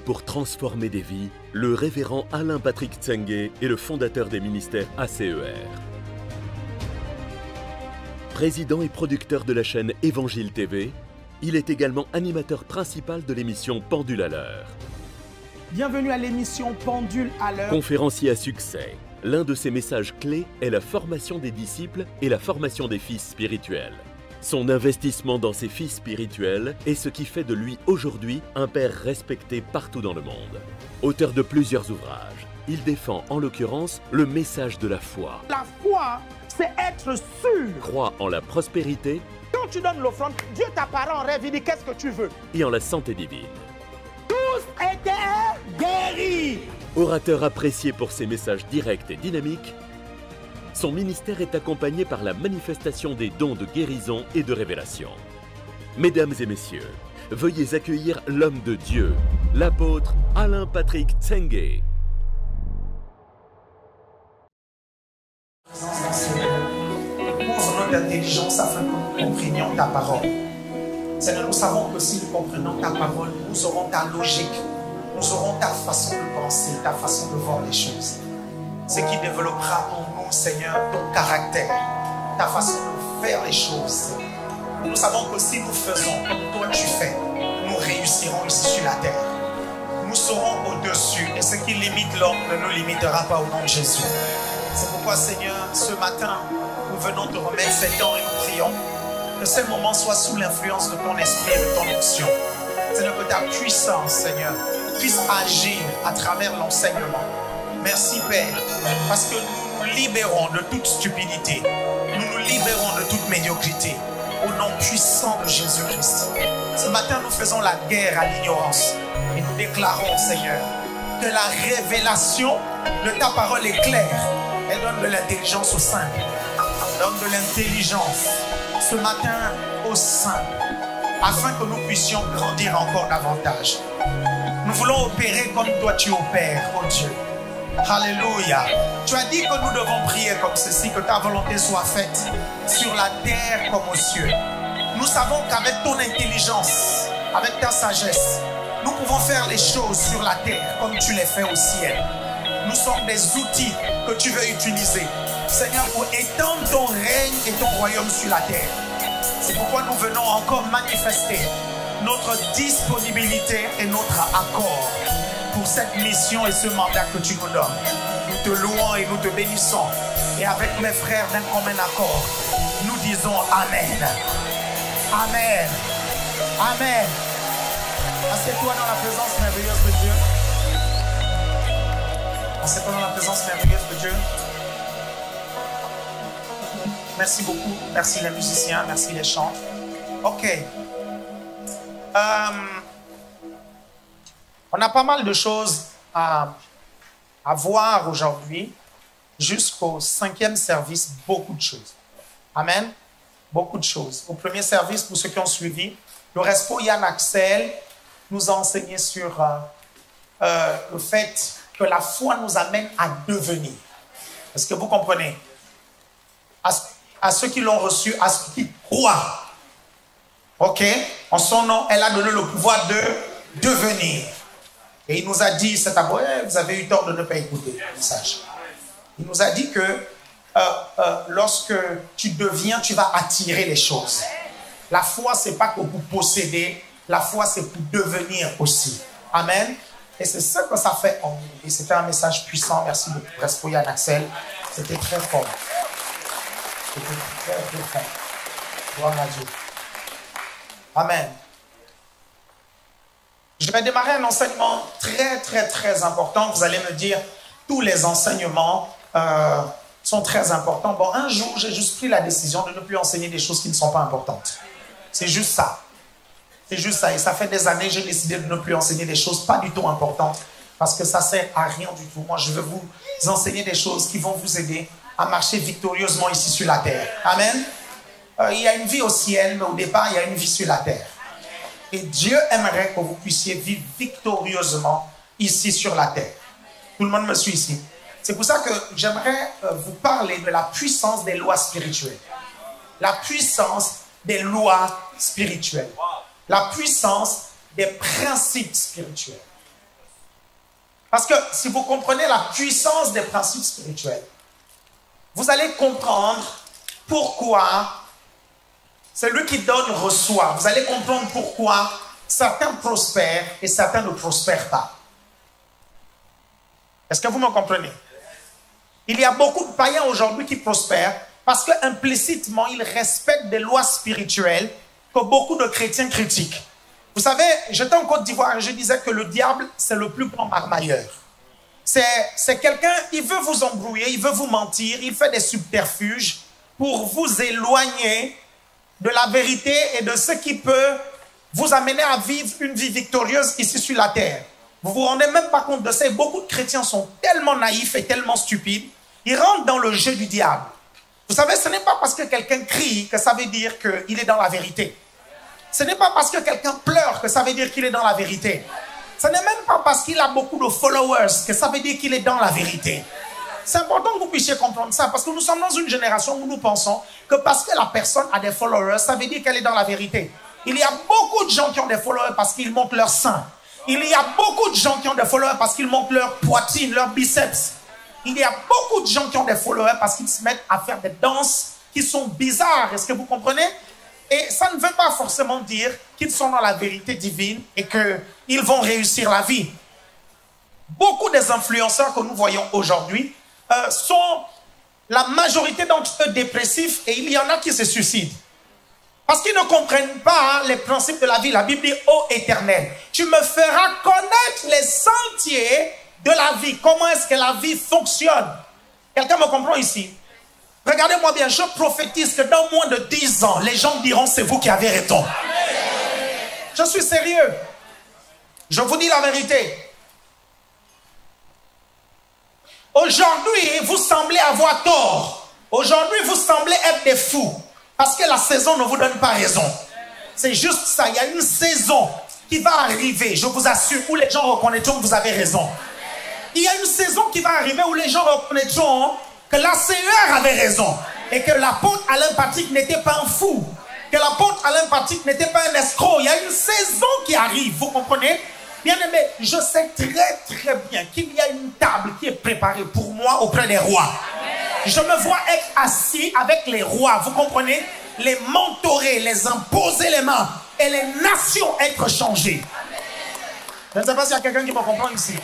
pour transformer des vies, le révérend Alain Patrick Tsenge est le fondateur des ministères ACER. Président et producteur de la chaîne Évangile TV, il est également animateur principal de l'émission Pendule à l'heure. Bienvenue à l'émission Pendule à l'heure. Conférencier à succès, l'un de ses messages clés est la formation des disciples et la formation des fils spirituels. Son investissement dans ses fils spirituels est ce qui fait de lui aujourd'hui un père respecté partout dans le monde. Auteur de plusieurs ouvrages, il défend en l'occurrence le message de la foi. La foi, c'est être sûr. Croit en la prospérité. Quand tu donnes l'offrande, Dieu t'apparaît en rêve, il dit qu'est-ce que tu veux. Et en la santé divine. Tous étaient guéris. Orateur apprécié pour ses messages directs et dynamiques, son ministère est accompagné par la manifestation des dons de guérison et de révélation. Mesdames et messieurs, veuillez accueillir l'homme de Dieu, l'apôtre Alain Patrick Tsenge. Ouvre notre intelligence afin que nous comprenions ta parole. Seigneur, nous savons que si nous comprenons ta parole, nous aurons ta logique, nous aurons ta façon de penser, ta façon de voir les choses. Ce qui développera en nous, Seigneur, ton caractère, ta façon de faire les choses. Nous savons que si nous faisons comme toi tu fais, nous réussirons ici sur la terre. Nous serons au-dessus et ce qui limite l'homme ne nous limitera pas au nom de Jésus. C'est pourquoi, Seigneur, ce matin, nous venons te remettre ces temps et nous prions que ces moments soient sous l'influence de ton esprit et de ton onction. Seigneur, que ta puissance, Seigneur, puisse agir à travers l'enseignement. Merci, Père, parce que nous nous libérons de toute stupidité. Nous nous libérons de toute médiocrité. Au nom puissant de Jésus-Christ. Ce matin, nous faisons la guerre à l'ignorance. Et nous déclarons, Seigneur, que la révélation de ta parole est claire. Elle donne de l'intelligence aux simples. Donne de l'intelligence ce matin aux simples. Afin que nous puissions grandir encore davantage. Nous voulons opérer comme toi tu opères, oh Dieu. Alléluia. Tu as dit que nous devons prier comme ceci, que ta volonté soit faite sur la terre comme aux cieux. Nous savons qu'avec ton intelligence, avec ta sagesse, nous pouvons faire les choses sur la terre comme tu les fais au ciel. Nous sommes des outils que tu veux utiliser, Seigneur, pour étendre ton règne et ton royaume sur la terre. C'est pourquoi nous venons encore manifester notre disponibilité et notre accord pour cette mission et ce mandat que tu nous donnes. Nous te louons et nous te bénissons. Et avec mes frères d'un commun accord, nous disons Amen. Amen. Amen. Assieds-toi dans la présence merveilleuse de Dieu. Assieds-toi dans la présence merveilleuse de Dieu. Merci beaucoup. Merci les musiciens. Merci les chants. Ok. On a pas mal de choses à voir aujourd'hui. Jusqu'au 5e service, beaucoup de choses. Amen. Beaucoup de choses. Au premier service, pour ceux qui ont suivi, le Respo Yann Axel nous a enseigné sur le fait que la foi nous amène à devenir. Est-ce que vous comprenez? À ceux qui l'ont reçu, à ceux qui croient. Ok? En son nom, elle a donné le pouvoir de devenir. Et il nous a dit, c'est à vous, vous avez eu tort de ne pas écouter le message. Il nous a dit que lorsque tu deviens, tu vas attirer les choses. La foi, ce n'est pas que pour posséder, la foi, c'est pour devenir aussi. Amen. Et c'est ça que ça fait en nous. Et c'était un message puissant. Merci beaucoup, Respo Yann Axel. C'était très fort. C'était très, très fort. Gloire à Dieu. Amen. Je vais démarrer un enseignement très, très, très important. Vous allez me dire, tous les enseignements sont très importants. Bon, un jour, j'ai juste pris la décision de ne plus enseigner des choses qui ne sont pas importantes. C'est juste ça. C'est juste ça. Et ça fait des années que j'ai décidé de ne plus enseigner des choses pas du tout importantes parce que ça ne sert à rien du tout. Moi, je veux vous enseigner des choses qui vont vous aider à marcher victorieusement ici sur la terre. Amen. Il y a une vie au ciel, mais au départ, il y a une vie sur la terre. Et Dieu aimerait que vous puissiez vivre victorieusement ici sur la terre. Tout le monde me suit ici. C'est pour ça que j'aimerais vous parler de la puissance des lois spirituelles. La puissance des lois spirituelles. La puissance des principes spirituels. Parce que si vous comprenez la puissance des principes spirituels, vous allez comprendre pourquoi celui qui donne reçoit. Vous allez comprendre pourquoi certains prospèrent et certains ne prospèrent pas. Est-ce que vous me comprenez? Il y a beaucoup de païens aujourd'hui qui prospèrent parce qu'implicitement, ils respectent des lois spirituelles que beaucoup de chrétiens critiquent. Vous savez, j'étais en Côte d'Ivoire et je disais que le diable, c'est le plus grand marmailleur. C'est quelqu'un, il veut vous embrouiller, il veut vous mentir, il fait des subterfuges pour vous éloigner de la vérité et de ce qui peut vous amener à vivre une vie victorieuse ici sur la terre. Vous vous rendez même pas compte de ça. Beaucoup de chrétiens sont tellement naïfs et tellement stupides, ils rentrent dans le jeu du diable. Vous savez, ce n'est pas parce que quelqu'un crie que ça veut dire qu'il est dans la vérité. Ce n'est pas parce que quelqu'un pleure que ça veut dire qu'il est dans la vérité. Ce n'est même pas parce qu'il a beaucoup de followers que ça veut dire qu'il est dans la vérité. C'est important que vous puissiez comprendre ça, parce que nous sommes dans une génération où nous pensons que parce que la personne a des followers, ça veut dire qu'elle est dans la vérité. Il y a beaucoup de gens qui ont des followers parce qu'ils montrent leur sein. Il y a beaucoup de gens qui ont des followers parce qu'ils montrent leur poitrine, leur biceps. Il y a beaucoup de gens qui ont des followers parce qu'ils se mettent à faire des danses qui sont bizarres. Est-ce que vous comprenez? Et ça ne veut pas forcément dire qu'ils sont dans la vérité divine et qu'ils vont réussir la vie. Beaucoup des influenceurs que nous voyons aujourd'hui sont la majorité d'entre eux dépressifs et il y en a qui se suicident. Parce qu'ils ne comprennent pas les principes de la vie. La Bible dit, ô Éternel, tu me feras connaître les sentiers de la vie. Comment est-ce que la vie fonctionne? Quelqu'un me comprend ici? Regardez-moi bien, je prophétise que dans moins de 10 ans, les gens diront, c'est vous qui avez raison. Je suis sérieux. Je vous dis la vérité. Aujourd'hui, vous semblez avoir tort. Aujourd'hui, vous semblez être des fous. Parce que la saison ne vous donne pas raison. C'est juste ça. Il y a une saison qui va arriver, je vous assure, où les gens reconnaîtront que vous avez raison. Il y a une saison qui va arriver où les gens reconnaîtront que la CER avait raison. Et que l'apôtre Alain Patrick n'était pas un fou. Que l'apôtre Alain Patrick n'était pas un escroc. Il y a une saison qui arrive, vous comprenez? Bien aimé, je sais très bien qu'il y a une table qui est préparée pour moi auprès des rois. Je me vois être assis avec les rois, vous comprenez? Les mentorer, les imposer les mains et les nations être changées. Je ne sais pas s'il y a quelqu'un qui me comprend ici.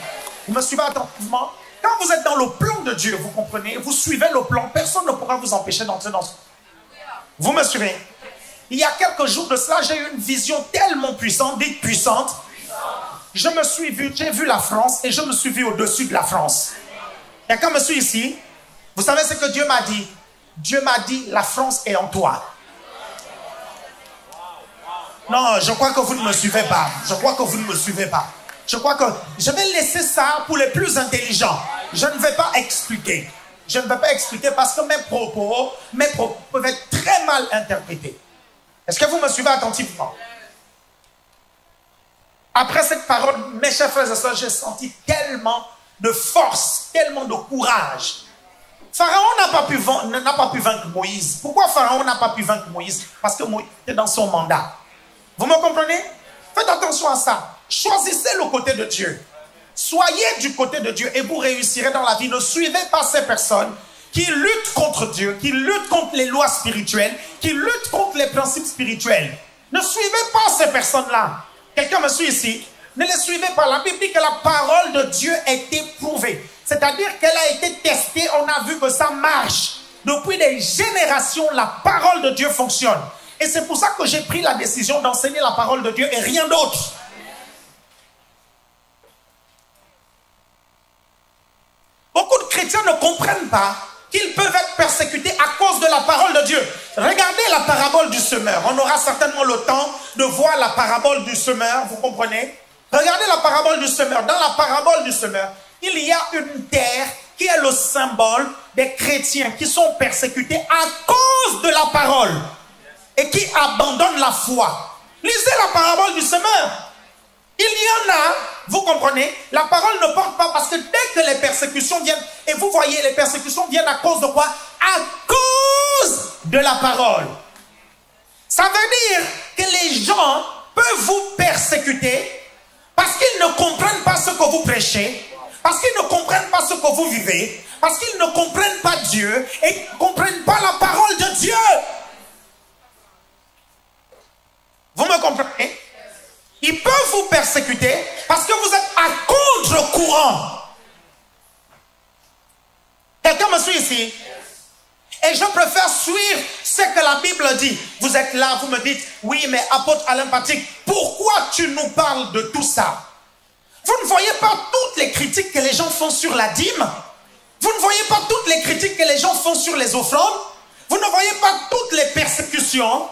Vous me suivez attentivement? Quand vous êtes dans le plan de Dieu, vous comprenez? Vous suivez le plan, personne ne pourra vous empêcher d'entrer dans ce... Vous me suivez? Il y a quelques jours de cela, j'ai eu une vision tellement puissante, dite puissante. Je me suis vu, j'ai vu la France et je me suis vu au-dessus de la France. Quelqu'un me suit ici? Vous savez ce que Dieu m'a dit? Dieu m'a dit, la France est en toi. Non, je crois que vous ne me suivez pas. Je crois que vous ne me suivez pas. Je crois que je vais laisser ça pour les plus intelligents. Je ne vais pas expliquer. Je ne vais pas expliquer parce que mes propos peuvent être très mal interprétés. Est-ce que vous me suivez attentivement? Après cette parole, mes chers frères et sœurs, j'ai senti tellement de force, tellement de courage. Pharaon n'a pas pu vaincre Moïse. Pourquoi Pharaon n'a pas pu vaincre Moïse? Parce que Moïse était dans son mandat. Vous me comprenez? Faites attention à ça. Choisissez le côté de Dieu. Soyez du côté de Dieu et vous réussirez dans la vie. Ne suivez pas ces personnes qui luttent contre Dieu, qui luttent contre les lois spirituelles, qui luttent contre les principes spirituels. Ne suivez pas ces personnes-là. Quelqu'un me suit ici? Ne les suivez pas. La Bible dit que la parole de Dieu est éprouvée. C'est-à-dire qu'elle a été testée. On a vu que ça marche. Depuis des générations, la parole de Dieu fonctionne. Et c'est pour ça que j'ai pris la décision d'enseigner la parole de Dieu et rien d'autre. Beaucoup de chrétiens ne comprennent pas qu'ils peuvent être persécutés à cause de la parole de Dieu. Regardez la parabole du semeur. On aura certainement le temps de voir la parabole du semeur, vous comprenez? Regardez la parabole du semeur. Dans la parabole du semeur, il y a une terre qui est le symbole des chrétiens qui sont persécutés à cause de la parole et qui abandonnent la foi. Lisez la parabole du semeur. Il y en a, vous comprenez, la parole ne porte pas parce que dès que les persécutions viennent, et vous voyez, les persécutions viennent à cause de quoi? À cause de la parole. Ça veut dire que les gens peuvent vous persécuter parce qu'ils ne comprennent pas ce que vous prêchez, parce qu'ils ne comprennent pas ce que vous vivez, parce qu'ils ne comprennent pas Dieu et ne comprennent pas la parole de Dieu. Vous me comprenez? Ils peuvent vous persécuter parce que vous êtes à contre-courant. Quelqu'un me suit ici? Et je préfère suivre ce que la Bible dit. Vous êtes là, vous me dites, oui, mais apôtre Alain Patrick, pourquoi tu nous parles de tout ça? Vous ne voyez pas toutes les critiques que les gens font sur la dîme? Vous ne voyez pas toutes les critiques que les gens font sur les offrandes? Vous ne voyez pas toutes les persécutions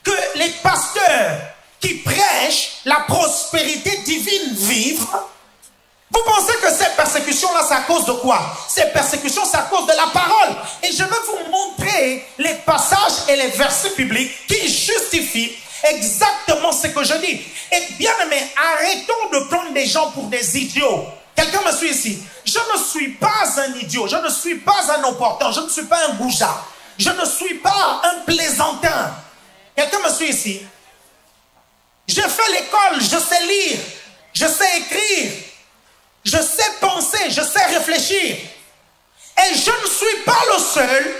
que les pasteurs qui prêchent la prospérité divine vivent? Vous pensez que ces persécutions-là, c'est à cause de quoi? Ces persécutions, c'est à cause de la parole. Et je vais vous montrer les passages et les versets bibliques qui justifient exactement ce que je dis. Et bien aimé, arrêtons de prendre des gens pour des idiots. Quelqu'un me suit ici? Je ne suis pas un idiot, je ne suis pas un opportun, je ne suis pas un goujat, je ne suis pas un plaisantin. Quelqu'un me suit ici? J'ai fait l'école, je sais lire, je sais écrire, je sais penser, je sais réfléchir. Et je ne suis pas le seul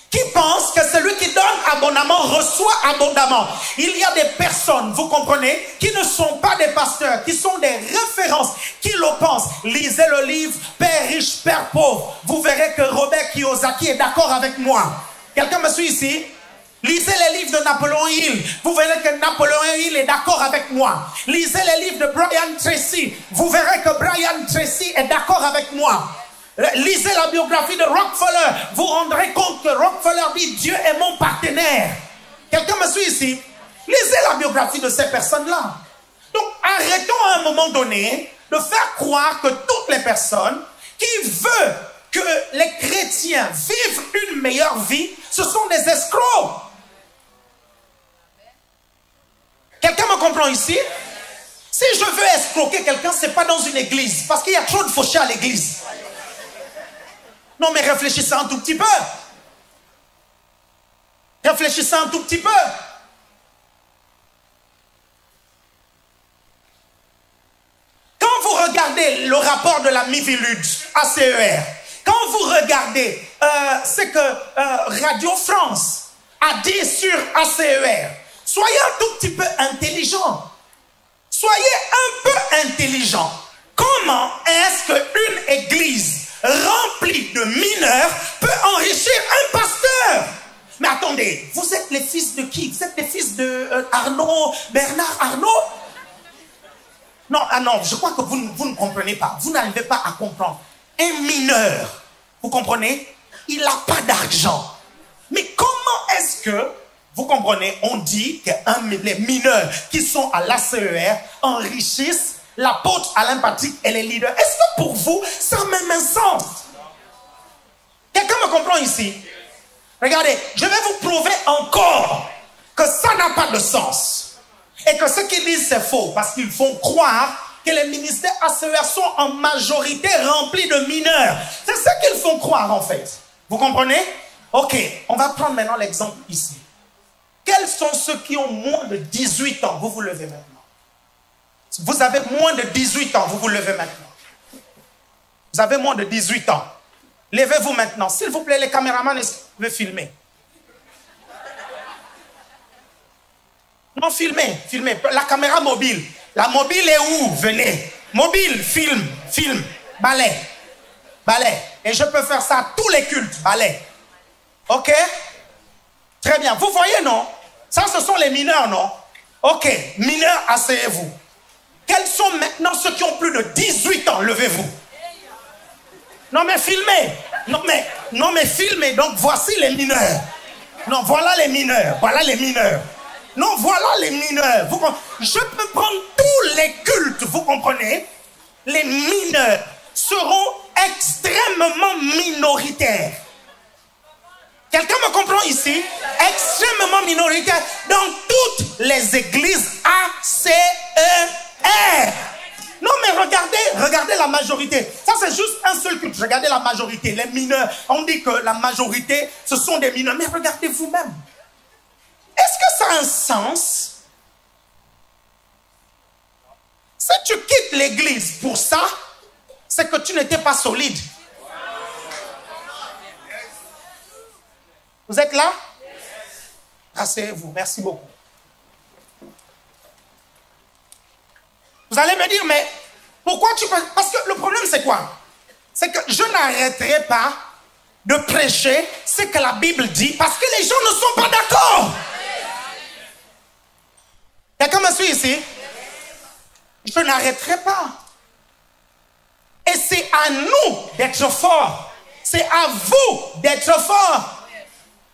qui pense que celui qui donne abondamment reçoit abondamment. Il y a des personnes, vous comprenez, qui ne sont pas des pasteurs, qui sont des références, qui le pensent. Lisez le livre Père riche, Père pauvre. Vous verrez que Robert Kiyosaki est d'accord avec moi. Quelqu'un me suit ici? Lisez les livres de Napoléon Hill. Vous verrez que Napoléon Hill est d'accord avec moi. Lisez les livres de Brian Tracy. Vous verrez que Brian Tracy est d'accord avec moi. Lisez la biographie de Rockefeller. Vous rendrez compte que Rockefeller dit Dieu est mon partenaire. Quelqu'un me suit ici? Lisez la biographie de ces personnes-là. Donc arrêtons à un moment donné de faire croire que toutes les personnes qui veulent que les chrétiens vivent une meilleure vie, ce sont des escrocs. Quelqu'un me comprend ici? Si je veux escroquer quelqu'un, ce n'est pas dans une église. Parce qu'il y a trop de fauchés à l'église. Non, mais réfléchissez un tout petit peu. Réfléchissez un tout petit peu. Quand vous regardez le rapport de la Miviludes, ACER, quand vous regardez ce que Radio France a dit sur ACER, soyez un tout petit peu intelligent. Soyez un peu intelligent. Comment est-ce qu'une église remplie de mineurs peut enrichir un pasteur? Mais attendez, vous êtes les fils de qui? Vous êtes les fils de Arnaud, Bernard Arnault? Non, ah non, je crois que vous ne comprenez pas. Vous n'arrivez pas à comprendre. Un mineur, vous comprenez? Il n'a pas d'argent. Mais comment est-ce que, vous comprenez, on dit que les mineurs qui sont à l'ACER enrichissent l'apôtre Alain Patrick et les leaders? Est-ce que pour vous, ça a même un sens? Quelqu'un me comprend ici? Regardez, je vais vous prouver encore que ça n'a pas de sens. Et que ce qu'ils disent, c'est faux. Parce qu'ils font croire que les ministères ACER sont en majorité remplis de mineurs. C'est ce qu'ils font croire en fait. Vous comprenez? Ok, on va prendre maintenant l'exemple ici. Quels sont ceux qui ont moins de 18 ans? Vous vous levez maintenant. Vous avez moins de 18 ans, vous vous levez maintenant. Vous avez moins de 18 ans. Levez-vous maintenant. S'il vous plaît, les caméramans, est-ce que vous pouvez filmer? Non, filmez, filmez. La caméra mobile. La mobile est où? Venez. Mobile, filme. Balai. Et je peux faire ça à tous les cultes. Balai. Ok? Très bien. Vous voyez, non? Ça, ce sont les mineurs, non? Ok. Mineurs, asseyez-vous. Quels sont maintenant ceux qui ont plus de 18 ans? Levez-vous. Non, mais filmez. Non, mais filmez. Donc, voici les mineurs. Non, voilà les mineurs. Non, voilà les mineurs. Je peux prendre tous les cultes, vous comprenez? Les mineurs seront extrêmement minoritaires. Quelqu'un me comprend ici? Extrêmement minoritaires dans toutes les églises ACER. Non, mais regardez la majorité. Ça, c'est juste un seul culte. Regardez la majorité, les mineurs. On dit que la majorité, ce sont des mineurs. Mais regardez vous-même. Est-ce que ça a un sens? Si tu quittes l'église pour ça, ce c'est que tu n'étais pas solide. Vous êtes là? Asseyez-vous, merci beaucoup. Vous allez me dire, mais pourquoi tu peux... Parce que le problème, c'est quoi? C'est que je n'arrêterai pas de prêcher ce que la Bible dit parce que les gens ne sont pas d'accord. Quelqu'un me suit ici? Je n'arrêterai pas. Et c'est à nous d'être forts. C'est à vous d'être forts.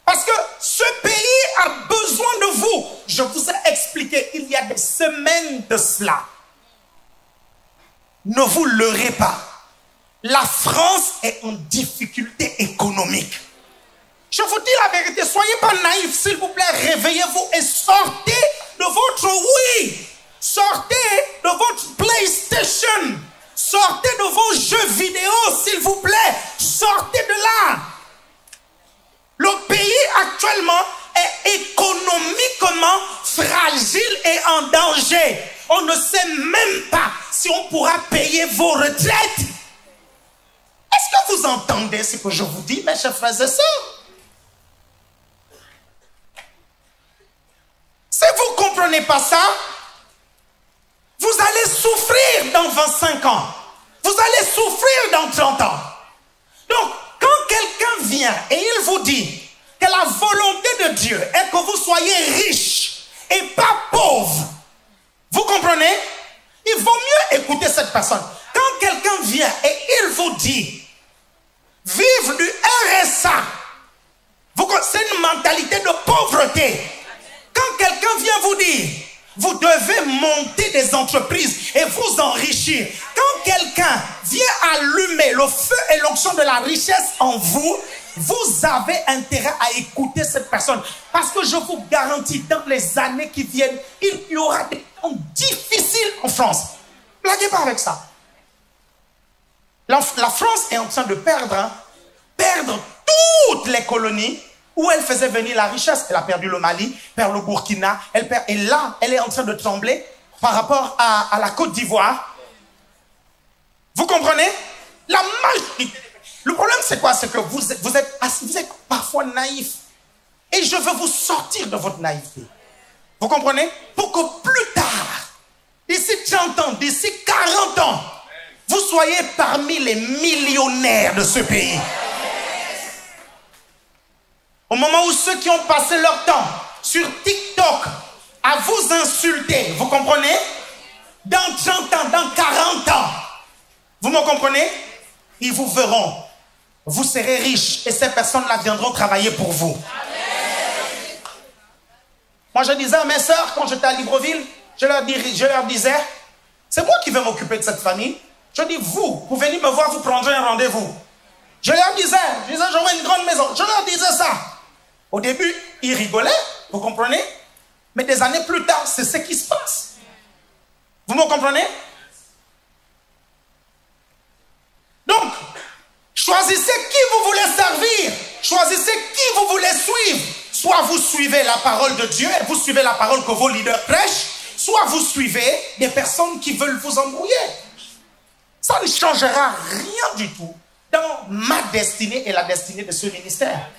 Parce que ce pays a besoin de vous. Je vous ai expliqué il y a des semaines de cela. Ne vous leurrez pas. La France est en difficulté économique. Je vous dis la vérité, soyez pas naïfs, s'il vous plaît, réveillez-vous et sortez de votre oui. Sortez de votre PlayStation. Sortez de vos jeux vidéo, s'il vous plaît. Sortez de là. Le pays actuellement est économiquement fragile et en danger. On ne sait même pas si on pourra payer vos retraites. Est-ce que vous entendez ce que je vous dis, mes chers frères et sœurs? Si vous ne comprenez pas ça, vous allez souffrir dans 25 ans. Vous allez souffrir dans 30 ans. Donc, quand quelqu'un vient et il vous dit que la volonté de Dieu est que vous soyez riches et pas pauvres, vous comprenez? Il vaut mieux écouter cette personne. Quand quelqu'un vient et il vous dit vive du RSA, c'est une mentalité de pauvreté. Quand quelqu'un vient vous dire vous devez monter des entreprises et vous enrichir. Quand quelqu'un vient allumer le feu et l'onction de la richesse en vous, vous avez intérêt à écouter cette personne. Parce que je vous garantis, dans les années qui viennent, il y aura des temps difficiles en France. Blaguez pas avec ça. La France est en train de perdre toutes les colonies où elle faisait venir la richesse. Elle a perdu le Mali, perd le Burkina, et là, elle est en train de trembler par rapport à la Côte d'Ivoire. Vous comprenez? La majorité. Le problème, c'est quoi? C'est que vous êtes parfois naïf. Et je veux vous sortir de votre naïveté. Vous comprenez? Pour que plus tard, d'ici 30 ans, d'ici 40 ans, vous soyez parmi les millionnaires de ce pays. Au moment où ceux qui ont passé leur temps sur TikTok à vous insulter, vous comprenez? Dans 30 ans, dans 40 ans, vous me comprenez? Ils vous verront. Vous serez riches et ces personnes-là viendront travailler pour vous. Moi, je disais à mes sœurs, quand j'étais à Libreville, je leur disais, c'est moi qui vais m'occuper de cette famille. Je dis, vous venez me voir, vous prendrez un rendez-vous. Je leur disais, j'aurai une grande maison. Je leur disais ça. Au début, ils rigolaient, vous comprenez? Mais des années plus tard, c'est ce qui se passe. Vous me comprenez? Donc, choisissez qui vous voulez servir. Choisissez qui vous voulez suivre. Soit vous suivez la parole de Dieu et vous suivez la parole que vos leaders prêchent, soit vous suivez des personnes qui veulent vous embrouiller. Ça ne changera rien du tout dans ma destinée et la destinée de ce ministère.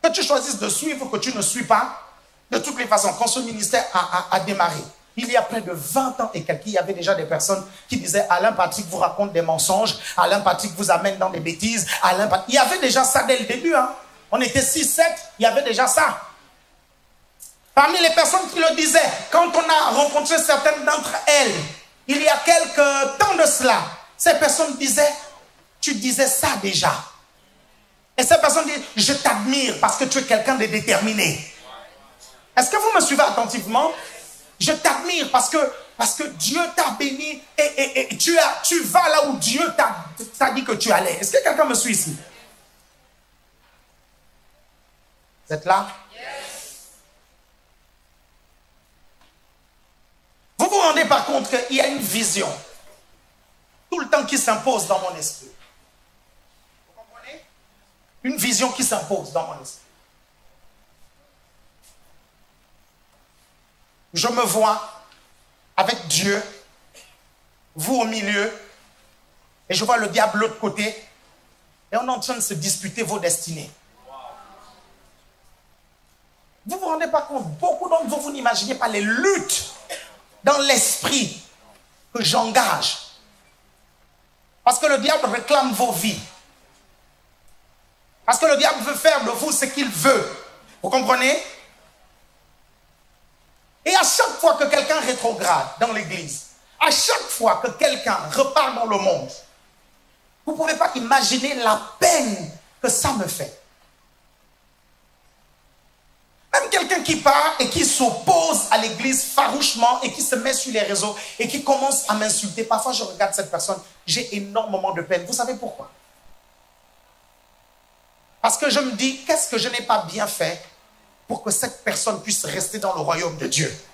Que tu choisisses de suivre ou que tu ne suis pas, de toutes les façons, quand ce ministère a démarré, il y a près de 20 ans et quelques, il y avait déjà des personnes qui disaient Alain Patrick vous raconte des mensonges, Alain Patrick vous amène dans des bêtises, il y avait déjà ça dès le début. Hein. On était 6-7, il y avait déjà ça. Parmi les personnes qui le disaient, quand on a rencontré certaines d'entre elles, il y a quelques temps de cela, ces personnes disaient, tu disais ça déjà. Et ces personnes disent, je t'admire parce que tu es quelqu'un de déterminé. Est-ce que vous me suivez attentivement? Je t'admire parce que Dieu t'a béni et tu vas là où Dieu t'a dit que tu allais. Est-ce que quelqu'un me suit ici? Vous êtes là? Vous vous rendez par compte qu'il y a une vision tout le temps qui s'impose dans mon esprit. Vous comprenez? Une vision qui s'impose dans mon esprit. Je me vois avec Dieu, vous au milieu, Et je vois le diable de l'autre côté. Et on est en train de se disputer vos destinées. Vous ne vous rendez pas compte, beaucoup d'entre vous, vous n'imaginez pas les luttes dans l'esprit que j'engage. Parce que le diable réclame vos vies. Parce que le diable veut faire de vous ce qu'il veut. Vous comprenez? Et à chaque fois que quelqu'un rétrograde dans l'église, à chaque fois que quelqu'un repart dans le monde, vous ne pouvez pas imaginer la peine que ça me fait. Même quelqu'un qui part et qui s'oppose à l'église farouchement et qui se met sur les réseaux et qui commence à m'insulter. Parfois, je regarde cette personne, j'ai énormément de peine. Vous savez pourquoi? Parce que je me dis, qu'est-ce que je n'ai pas bien fait pour que cette personne puisse rester dans le royaume de Dieu?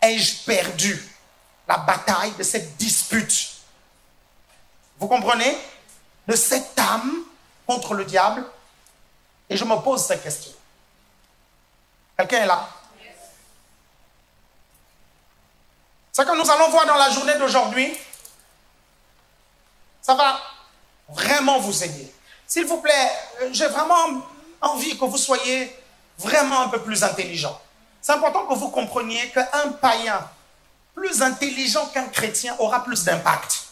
Ai-je perdu la bataille de cette dispute? Vous comprenez? De cette âme contre le diable. Et je me pose cette question. Quelqu'un est là? Ce que nous allons voir dans la journée d'aujourd'hui, ça va vraiment vous aider. S'il vous plaît, j'ai vraiment envie que vous soyez vraiment un peu plus intelligent. C'est important que vous compreniez qu'un païen plus intelligent qu'un chrétien aura plus d'impact.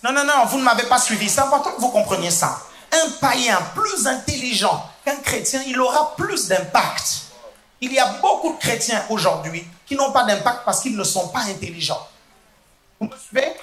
Non, non, non, vous ne m'avez pas suivi. C'est important que vous compreniez ça. Un païen plus intelligent qu'un chrétien, il aura plus d'impact. Il y a beaucoup de chrétiens aujourd'hui qui n'ont pas d'impact parce qu'ils ne sont pas intelligents. Vous me suivez?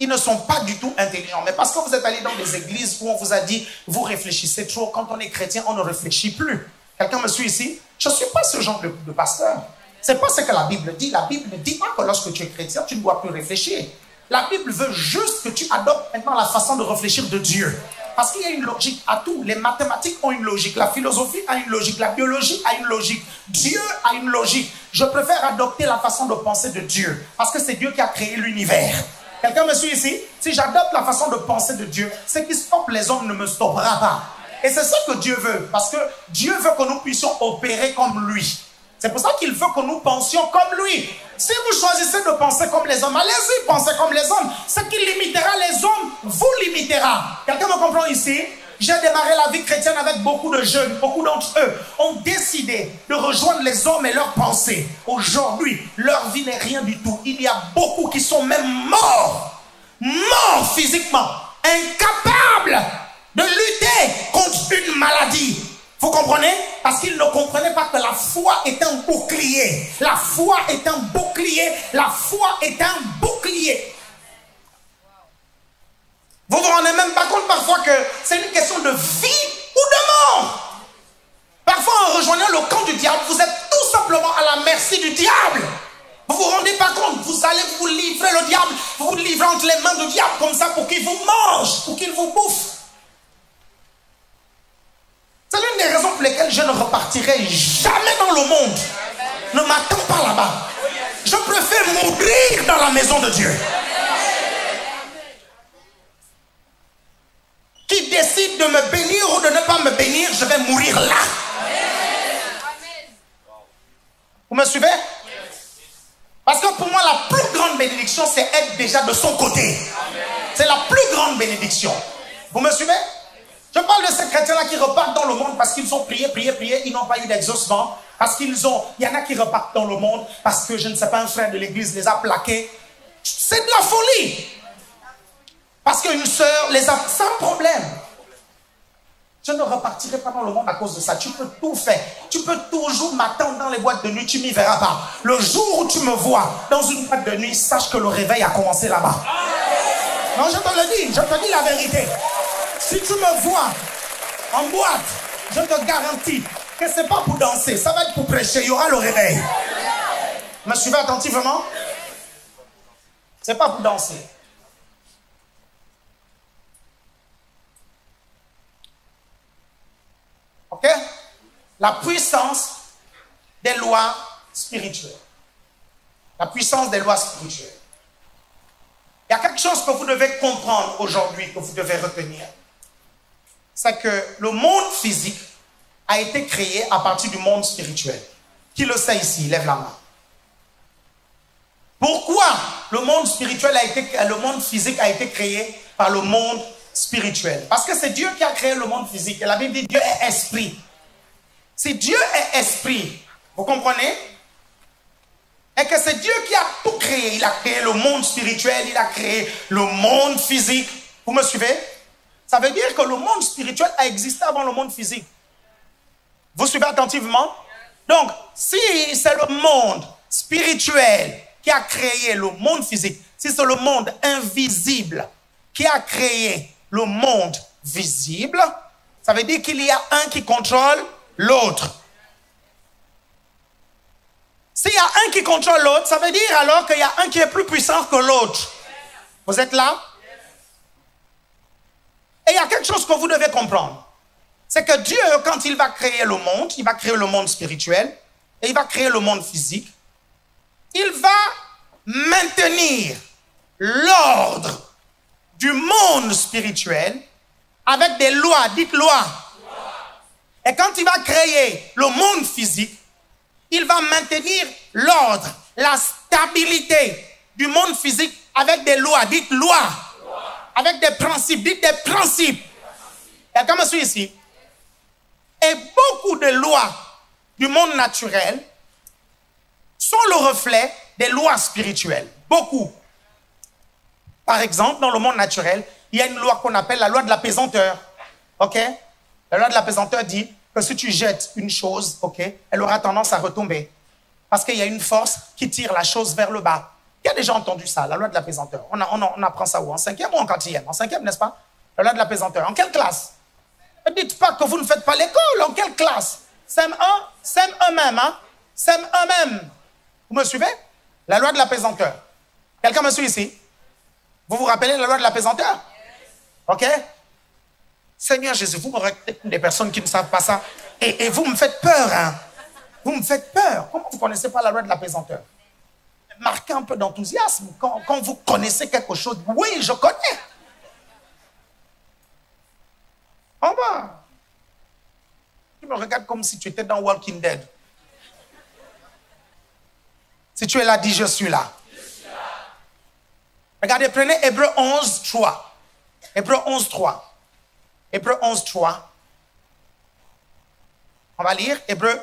Ils ne sont pas du tout intelligents. Mais parce que vous êtes allé dans des églises où on vous a dit, vous réfléchissez trop. Quand on est chrétien, on ne réfléchit plus. Quelqu'un me suit ici? Je ne suis pas ce genre de pasteur. Ce n'est pas ce que la Bible dit. La Bible ne dit pas que lorsque tu es chrétien, tu ne dois plus réfléchir. La Bible veut juste que tu adoptes maintenant la façon de réfléchir de Dieu. Parce qu'il y a une logique à tout. Les mathématiques ont une logique. La philosophie a une logique. La biologie a une logique. Dieu a une logique. Je préfère adopter la façon de penser de Dieu. Parce que c'est Dieu qui a créé l'univers. Quelqu'un me suit ici? Si j'adopte la façon de penser de Dieu, ce qui stoppe les hommes ne me stoppera pas. Et c'est ça que Dieu veut. Parce que Dieu veut que nous puissions opérer comme lui. C'est pour ça qu'il veut que nous pensions comme lui. Si vous choisissez de penser comme les hommes, allez-y, pensez comme les hommes. Ce qui limitera les hommes, vous limitera. Quelqu'un me comprend ici? J'ai démarré la vie chrétienne avec beaucoup de jeunes. Beaucoup d'entre eux ont décidé de rejoindre les hommes et leurs pensées. Aujourd'hui, leur vie n'est rien du tout. Il y a beaucoup qui sont même morts. Morts physiquement. Incapables de lutter contre une maladie. Vous comprenez? Parce qu'ils ne comprenaient pas que la foi est un bouclier. La foi est un bouclier. La foi est un bouclier. Vous ne vous rendez même pas compte parfois que c'est une question de vie ou de mort. Parfois, en rejoignant le camp du diable, vous êtes tout simplement à la merci du diable. Vous ne vous rendez pas compte, vous allez vous livrer le diable, vous vous livrez entre les mains du diable comme ça pour qu'il vous mange, pour qu'il vous bouffe. C'est l'une des raisons pour lesquelles je ne repartirai jamais dans le monde. Ne m'attends pas là-bas. Je préfère mourir dans la maison de Dieu. Qui décide de me bénir ou de ne pas me bénir, je vais mourir là. Vous me suivez? Parce que pour moi, la plus grande bénédiction, c'est être déjà de son côté. C'est la plus grande bénédiction. Vous me suivez? Je parle de ces chrétiens-là qui repartent dans le monde parce qu'ils ont prié, ils n'ont pas eu d'exaucement. Parce il y en a qui repartent dans le monde parce que, je ne sais pas, un frère de l'église les a plaqués. C'est de la folie. Parce qu'une sœur les a sans problème. Je ne repartirai pas dans le monde à cause de ça. Tu peux tout faire. Tu peux toujours m'attendre dans les boîtes de nuit, tu m'y verras pas. Le jour où tu me vois dans une boîte de nuit, sache que le réveil a commencé là-bas. Non, je te le dis, je te dis la vérité. Si tu me vois en boîte, je te garantis que ce n'est pas pour danser, ça va être pour prêcher, il y aura le réveil. Me suivez attentivement? Ce n'est pas pour danser. Ok? La puissance des lois spirituelles. La puissance des lois spirituelles. Il y a quelque chose que vous devez comprendre aujourd'hui, que vous devez retenir. C'est que le monde physique a été créé à partir du monde spirituel. Qui le sait ici? Lève la main. Pourquoi le monde spirituel le monde physique a été créé par le monde spirituel? Parce que c'est Dieu qui a créé le monde physique. Et la Bible dit Dieu est esprit. Si Dieu est esprit, vous comprenez? Et que c'est Dieu qui a tout créé. Il a créé le monde spirituel, il a créé le monde physique. Vous me suivez? Ça veut dire que le monde spirituel a existé avant le monde physique. Vous suivez attentivement? Donc, si c'est le monde spirituel qui a créé le monde physique, si c'est le monde invisible qui a créé le monde visible, ça veut dire qu'il y a un qui contrôle l'autre. S'il y a un qui contrôle l'autre, ça veut dire alors qu'il y a un qui est plus puissant que l'autre. Vous êtes là? Et il y a quelque chose que vous devez comprendre. C'est que Dieu, quand il va créer le monde, il va créer le monde spirituel et il va créer le monde physique. Il va maintenir l'ordre du monde spirituel avec des lois, dites lois. Et quand il va créer le monde physique, il va maintenir l'ordre, la stabilité du monde physique avec des lois, dites lois. Avec des principes, dites des principes. Et comme je suis ici, et beaucoup de lois du monde naturel sont le reflet des lois spirituelles. Beaucoup. Par exemple, dans le monde naturel, il y a une loi qu'on appelle la loi de la pesanteur. Ok? La loi de la pesanteur dit que si tu jettes une chose, ok, elle aura tendance à retomber. Parce qu'il y a une force qui tire la chose vers le bas. Qui a déjà entendu ça, la loi de la pesanteur? On apprend ça où? En 5e ou en 4e? En 5e, n'est-ce pas? La loi de la pesanteur. En quelle classe? Ne dites pas que vous ne faites pas l'école. En quelle classe? SEM 1, SEM 1 même, hein? SEM 1 même. Vous me suivez? La loi de la pesanteur. Quelqu'un me suit ici? Vous vous rappelez la loi de la pesanteur? Ok? Seigneur Jésus, vous me regardez des personnes qui ne savent pas ça. Et vous me faites peur, hein? Vous me faites peur. Comment vous ne connaissez pas la loi de la pesanteur? Marquez un peu d'enthousiasme quand vous connaissez quelque chose. Oui, je connais. En bas. Tu me regardes comme si tu étais dans Walking Dead. Si tu es là, dis je suis là. Regardez, prenez Hébreu 11, 3. Hébreu 11, 3. Hébreu 11, 3. On va lire Hébreu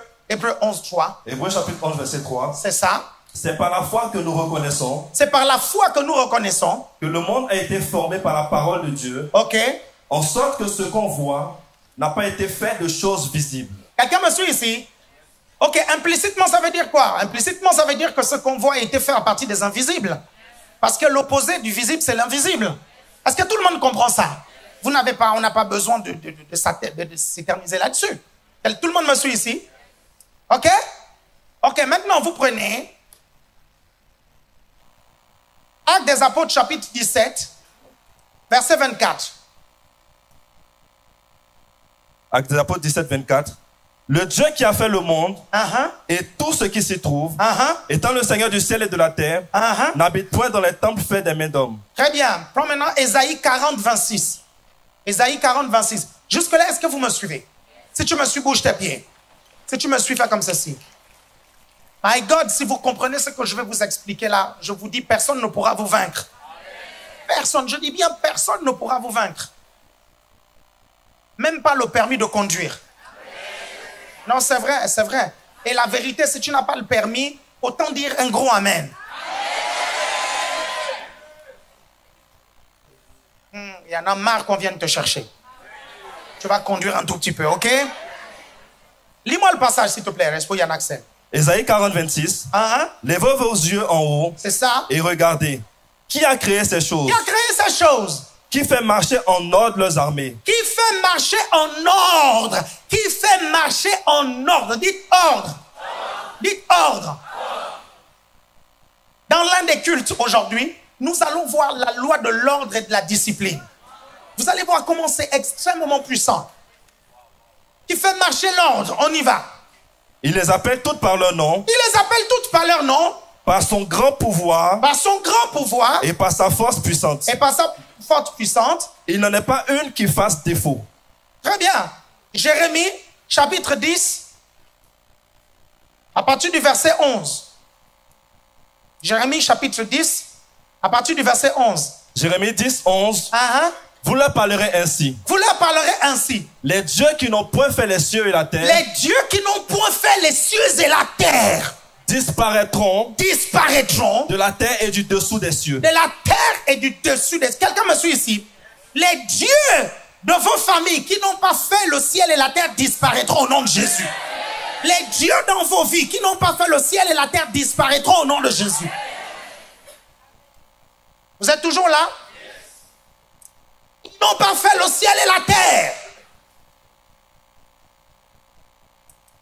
11, 3. Hébreu chapitre 11, verset 3. C'est ça. C'est par la foi que nous reconnaissons. C'est par la foi que nous reconnaissons. Que le monde a été formé par la parole de Dieu. Ok. En sorte que ce qu'on voit n'a pas été fait de choses visibles. Quelqu'un me suit ici? Ok, implicitement ça veut dire quoi? Implicitement ça veut dire que ce qu'on voit a été fait à partir des invisibles. Parce que l'opposé du visible c'est l'invisible. Est-ce que tout le monde comprend ça? On n'a pas besoin de s'éterniser là-dessus. Tout le monde me suit ici? Ok? Ok, maintenant vous prenez Actes des Apôtres chapitre 17, verset 24. Actes des Apôtres 17, 24. Le Dieu qui a fait le monde et tout ce qui s'y trouve, étant le Seigneur du ciel et de la terre, n'habite point dans les temples faits des mains d'hommes. Très bien. Prends maintenant Ésaïe 40, 26. Ésaïe 40, 26. Jusque-là, est-ce que vous me suivez? Si tu me suis, bouge tes pieds. Si tu me suis, fais comme ceci. My God, si vous comprenez ce que je vais vous expliquer là, je vous dis, personne ne pourra vous vaincre. Personne, je dis bien, personne ne pourra vous vaincre. Même pas le permis de conduire. Non, c'est vrai, c'est vrai. Et la vérité, si tu n'as pas le permis, autant dire un gros amen. Il y en a marre qu'on vienne te chercher. Tu vas conduire un tout petit peu, ok? Lis-moi le passage, s'il te plaît, reste pour Yann Axel. Ésaïe 40, 26. Levez vos yeux en haut. C'est ça. Et regardez. Qui a créé ces choses? Qui a créé ces choses? Qui fait marcher en ordre leurs armées? Qui fait marcher en ordre? Qui fait marcher en ordre? Dites ordre. Dites ordre. Dans l'un des cultes aujourd'hui, nous allons voir la loi de l'ordre et de la discipline. Vous allez voir comment c'est extrêmement puissant. Qui fait marcher l'ordre. On y va. Il les appelle toutes par leur nom. Il les appelle toutes par leur nom. Par son grand pouvoir. Par son grand pouvoir. Et par sa force puissante. Et par sa force puissante. Il n'en est pas une qui fasse défaut. Très bien. Jérémie, chapitre 10, à partir du verset 11. Jérémie chapitre 10, à partir du verset 11. Jérémie 10, 11. Vous leur parlerez ainsi. Vous leur parlerez ainsi. Les dieux qui n'ont point fait les cieux et la terre. Les dieux qui n'ont point fait les cieux et la terre. Disparaîtront. Disparaîtront. De la terre et du dessous des cieux. De la terre et du dessus des cieux. Quelqu'un me suit ici? Les dieux de vos familles qui n'ont pas fait le ciel et la terre disparaîtront au nom de Jésus. Les dieux dans vos vies qui n'ont pas fait le ciel et la terre disparaîtront au nom de Jésus. Vous êtes toujours là? Ils n'ont pas fait le ciel et la terre.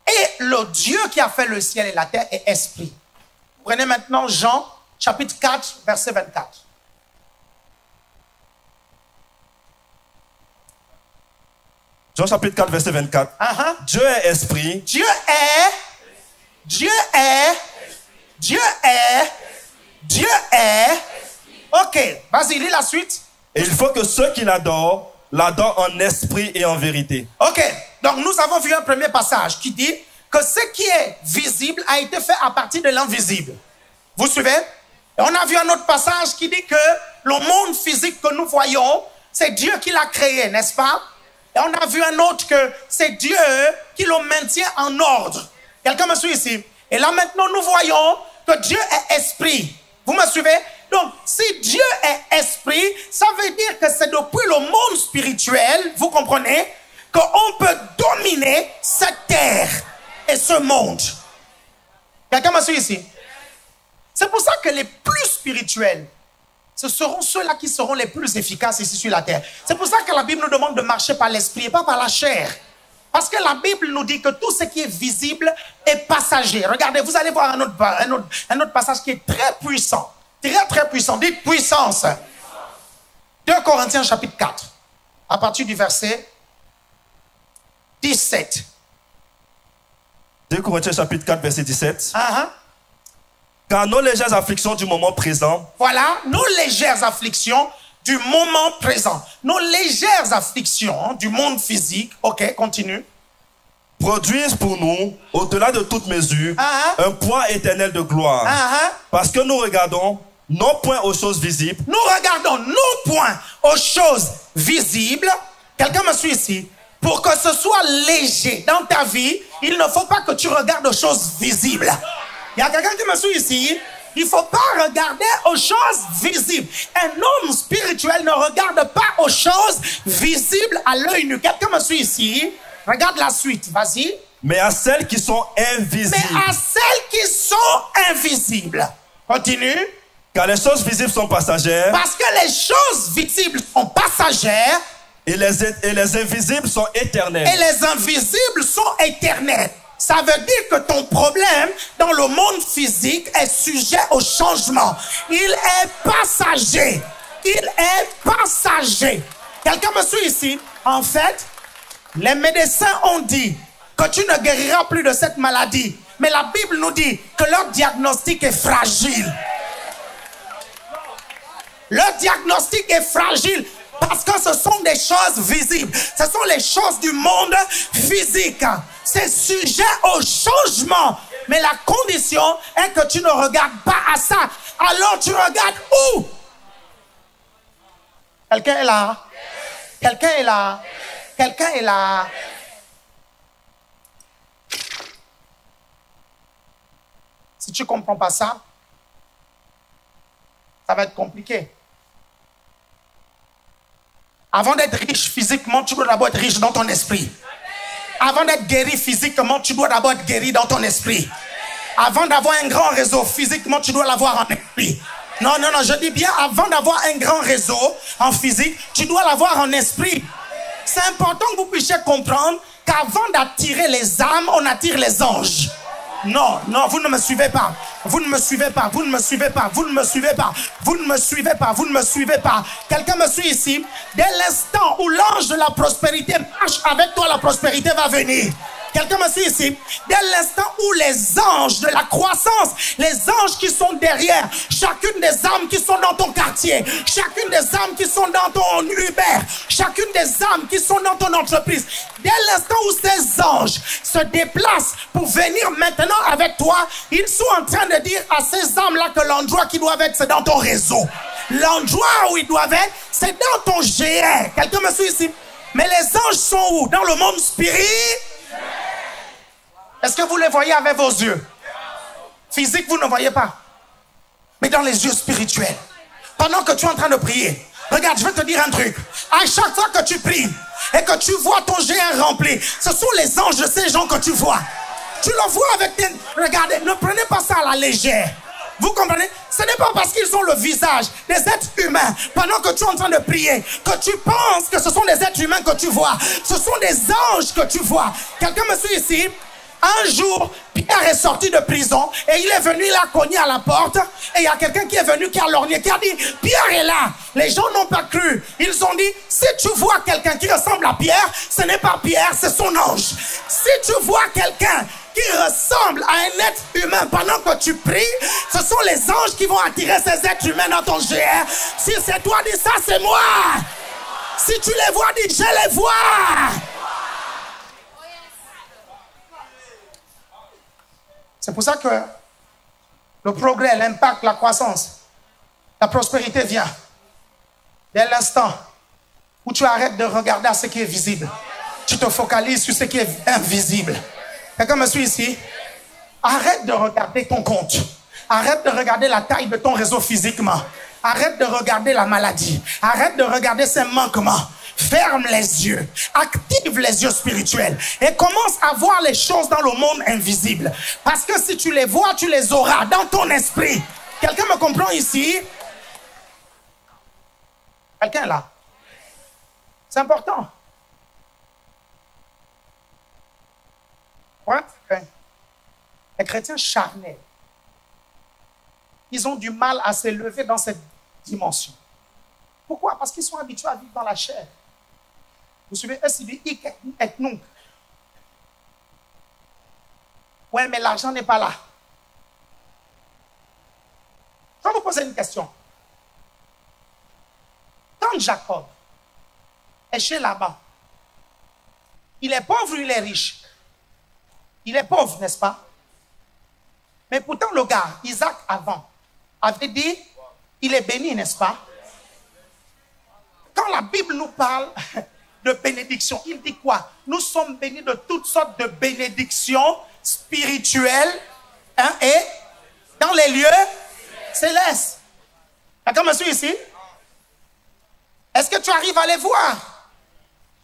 Et le Dieu qui a fait le ciel et la terre est esprit. Prenez maintenant Jean, chapitre 4, verset 24. Jean chapitre 4, verset 24. Dieu est esprit. Dieu est. Ok, vas-y, lis la suite. Et il faut que ceux qui l'adorent en esprit et en vérité. Ok, donc nous avons vu un premier passage qui dit que ce qui est visible a été fait à partir de l'invisible. Vous suivez? Et on a vu un autre passage qui dit que le monde physique que nous voyons, c'est Dieu qui l'a créé, n'est-ce pas? Et on a vu un autre que c'est Dieu qui le maintient en ordre. Quelqu'un me suit ici? Et là maintenant nous voyons que Dieu est esprit. Vous me suivez? Donc, si Dieu est esprit, ça veut dire que c'est depuis le monde spirituel, vous comprenez, qu'on peut dominer cette terre et ce monde. Quelqu'un me suit ici? C'est pour ça que les plus spirituels, ce seront ceux-là qui seront les plus efficaces ici sur la terre. C'est pour ça que la Bible nous demande de marcher par l'esprit et pas par la chair. Parce que la Bible nous dit que tout ce qui est visible est passager. Regardez, vous allez voir un autre passage qui est très puissant. Très, très puissant. Dites puissance. 2 Corinthiens chapitre 4. À partir du verset 17. 2 Corinthiens chapitre 4, verset 17. Car nos légères afflictions du moment présent. Voilà, nos légères afflictions du moment présent. Nos légères afflictions du monde physique. Ok, continue. Produisent pour nous, au-delà de toute mesure, un poids éternel de gloire. Parce que nous regardons non point aux choses visibles. Nous regardons non point aux choses visibles. Quelqu'un me suit ici? Pour que ce soit léger dans ta vie, il ne faut pas que tu regardes aux choses visibles. Il y a quelqu'un qui me suit ici? Il ne faut pas regarder aux choses visibles. Un homme spirituel ne regarde pas aux choses visibles à l'œil nu. Quelqu'un me suit ici? Regarde la suite, vas-y. Mais à celles qui sont invisibles. Mais à celles qui sont invisibles. Continue. Car les choses visibles sont passagères. Parce que les choses visibles sont passagères. Et les invisibles sont éternels. Et les invisibles sont éternels. Ça veut dire que ton problème dans le monde physique est sujet au changement. Il est passager. Il est passager. Quelqu'un me suit ici? En fait, les médecins ont dit que tu ne guériras plus de cette maladie. Mais la Bible nous dit que leur diagnostic est fragile. Leur diagnostic est fragile parce que ce sont des choses visibles. Ce sont les choses du monde physique. C'est sujet au changement. Mais la condition est que tu ne regardes pas à ça. Alors tu regardes où? Quelqu'un est là? Quelqu'un est là? Quelqu'un est là? Si tu ne comprends pas ça, ça va être compliqué. Avant d'être riche physiquement, tu dois d'abord être riche dans ton esprit. Avant d'être guéri physiquement, tu dois d'abord être guéri dans ton esprit. Avant d'avoir un grand réseau physiquement, tu dois l'avoir en esprit. Non, non, non, je dis bien, avant d'avoir un grand réseau en physique, tu dois l'avoir en esprit. C'est important que vous puissiez comprendre qu'avant d'attirer les âmes, on attire les anges. Non, non, vous ne me suivez pas. Vous ne me suivez pas, vous ne me suivez pas, vous ne me suivez pas, vous ne me suivez pas, vous ne me suivez pas. Quelqu'un me suit ici? Dès l'instant où l'ange de la prospérité marche avec toi, la prospérité va venir. Quelqu'un me suit ici? Dès l'instant où les anges de la croissance, les anges qui sont derrière, chacune des âmes qui sont dans ton quartier, chacune des âmes qui sont dans ton Uber, chacune des âmes qui sont dans ton entreprise, dès l'instant où ces anges se déplacent pour venir maintenant avec toi, ils sont en train de dire à ces âmes-là que l'endroit qu'ils doivent être, c'est dans ton réseau. L'endroit où ils doivent être, c'est dans ton GR. Quelqu'un me suit ici? Mais les anges sont où? Dans le monde spirituel. Est-ce que vous les voyez avec vos yeux? Physique, vous ne voyez pas. Mais dans les yeux spirituels. Pendant que tu es en train de prier, regarde, je vais te dire un truc. À chaque fois que tu pries et que tu vois ton GR rempli, ce sont les anges de ces gens que tu vois. Tu le vois avec tes... Regardez, ne prenez pas ça à la légère. Vous comprenez? Ce n'est pas parce qu'ils ont le visage des êtres humains pendant que tu es en train de prier que tu penses que ce sont des êtres humains que tu vois. Ce sont des anges que tu vois. Quelqu'un me suit ici? Un jour, Pierre est sorti de prison et il est venu, il a cogné à la porte et il y a quelqu'un qui est venu, qui a lorgné, qui a dit Pierre est là. Les gens n'ont pas cru. Ils ont dit si tu vois quelqu'un qui ressemble à Pierre, ce n'est pas Pierre, c'est son ange. Si tu vois quelqu'un qui ressemble à un être humain pendant que tu pries, ce sont les anges qui vont attirer ces êtres humains dans ton GR. Si c'est toi, dis ça, c'est moi. Si tu les vois, dis je les vois. C'est pour ça que le progrès, l'impact, la croissance, la prospérité vient dès l'instant où tu arrêtes de regarder à ce qui est visible. Tu te focalises sur ce qui est invisible. Quelqu'un me suit ici? Arrête de regarder ton compte. Arrête de regarder la taille de ton réseau physiquement. Arrête de regarder la maladie. Arrête de regarder ses manquements. Ferme les yeux. Active les yeux spirituels. Et commence à voir les choses dans le monde invisible. Parce que si tu les vois, tu les auras dans ton esprit. Quelqu'un me comprend ici? Quelqu'un là? C'est important. Ouais. Les chrétiens charnels, ils ont du mal à s'élever dans cette dimension. Pourquoi? Parce qu'ils sont habitués à vivre dans la chair. Vous suivez? Ouais, mais l'argent n'est pas là. Je vais vous poser une question. Quand Jacob est chez Laban, il est pauvre ou il est riche? Il est pauvre, n'est-ce pas? Mais pourtant, le gars, Isaac, avant, avait dit, il est béni, n'est-ce pas? Quand la Bible nous parle de bénédiction, il dit quoi? Nous sommes bénis de toutes sortes de bénédictions spirituelles et dans les lieux célestes. Quelqu'un me suit ici? Est-ce que tu arrives à les voir?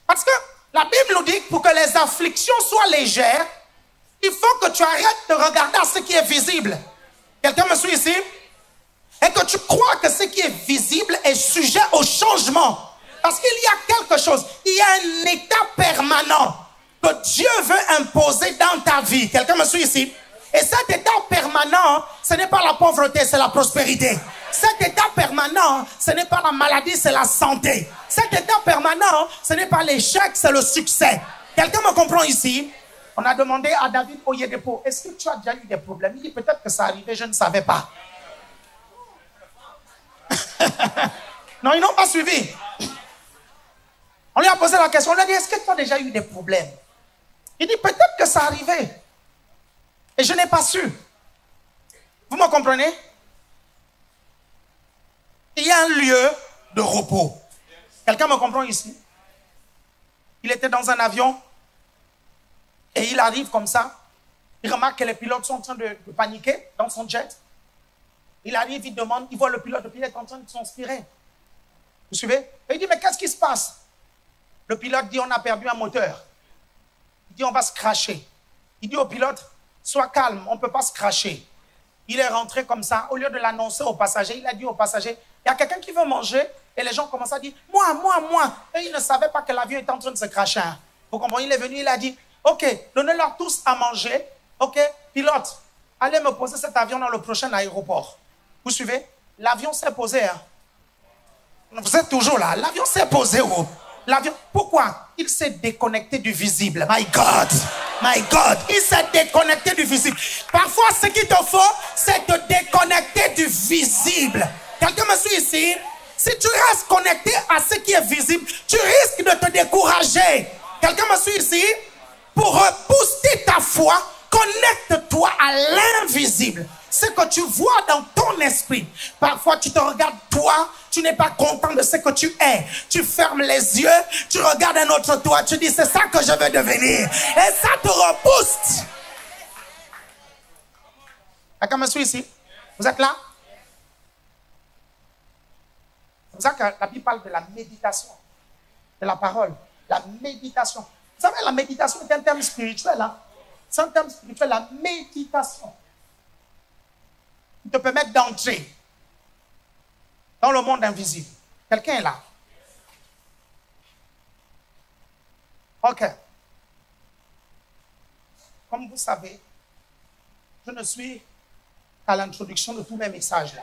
Parce que la Bible nous dit que pour que les afflictions soient légères, il faut que tu arrêtes de regarder à ce qui est visible. Quelqu'un me suit ici? Et que tu crois que ce qui est visible est sujet au changement. Parce qu'il y a quelque chose, il y a un état permanent que Dieu veut imposer dans ta vie. Quelqu'un me suit ici? Et cet état permanent, ce n'est pas la pauvreté, c'est la prospérité. Cet état permanent, ce n'est pas la maladie, c'est la santé. Cet état permanent, ce n'est pas l'échec, c'est le succès. Quelqu'un me comprend ici? On a demandé à David Oyedepo, est-ce que tu as déjà eu des problèmes? Il dit peut-être que ça arrivait, je ne savais pas. Non, ils n'ont pas suivi. On lui a posé la question, on lui a dit, est-ce que tu as déjà eu des problèmes? Il dit peut-être que ça arrivait. Et je n'ai pas su. Vous me comprenez? Il y a un lieu de repos. Quelqu'un me comprend ici? Il était dans un avion et il arrive comme ça. Il remarque que les pilotes sont en train de paniquer dans son jet. Il arrive, il demande, il voit le pilote est en train de s'inspirer. Vous suivez? Et il dit, mais qu'est-ce qui se passe? Le pilote dit, on a perdu un moteur. Il dit, on va se cracher. Il dit au pilote, sois calme, on ne peut pas se cracher. Il est rentré comme ça, au lieu de l'annoncer aux passagers, il a dit aux passagers, il y a quelqu'un qui veut manger, et les gens commencent à dire, moi. Et ils ne savaient pas que l'avion était en train de se cracher. Vous comprenez? Il est venu, il a dit, ok, donnez-leur tous à manger, ok, pilote, allez me poser cet avion dans le prochain aéroport. Vous suivez? L'avion s'est posé. Hein? Vous êtes toujours là, l'avion s'est posé où? L'avion, pourquoi? Il s'est déconnecté du visible. My God! My God, il s'est déconnecté du visible. Parfois, ce qu'il te faut, c'est te déconnecter du visible. Quelqu'un me suit ici? Si tu restes connecté à ce qui est visible, tu risques de te décourager. Quelqu'un me suit ici? Pour rebooster ta foi, connecte-toi à l'invisible. Ce que tu vois dans ton esprit. Parfois, tu te regardes toi, tu n'es pas content de ce que tu es. Tu fermes les yeux, tu regardes un autre toi, tu dis c'est ça que je veux devenir. Et ça te rebooste. Quelqu'un me suit ici? Vous êtes là? C'est pour ça que la Bible parle de la méditation, de la parole, la méditation. Vous savez, la méditation est un terme spirituel. Hein? C'est un terme spirituel, la méditation. Qui te permet d'entrer dans le monde invisible. Quelqu'un est là? Ok. Comme vous savez, je ne suis qu'à l'introduction de tous mes messages là.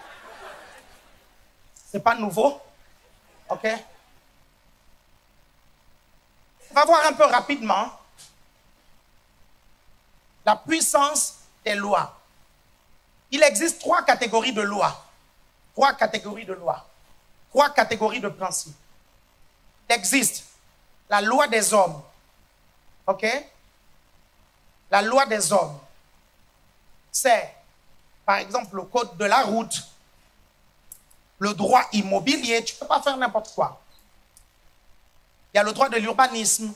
C'est pas nouveau. Ok? On va voir un peu rapidement la puissance des lois. Il existe 3 catégories de lois. 3 catégories de lois. 3 catégories de principes. Il existe la loi des hommes. Ok? La loi des hommes. C'est, par exemple, le code de la route, le droit immobilier. Tu ne peux pas faire n'importe quoi. Il y a le droit de l'urbanisme.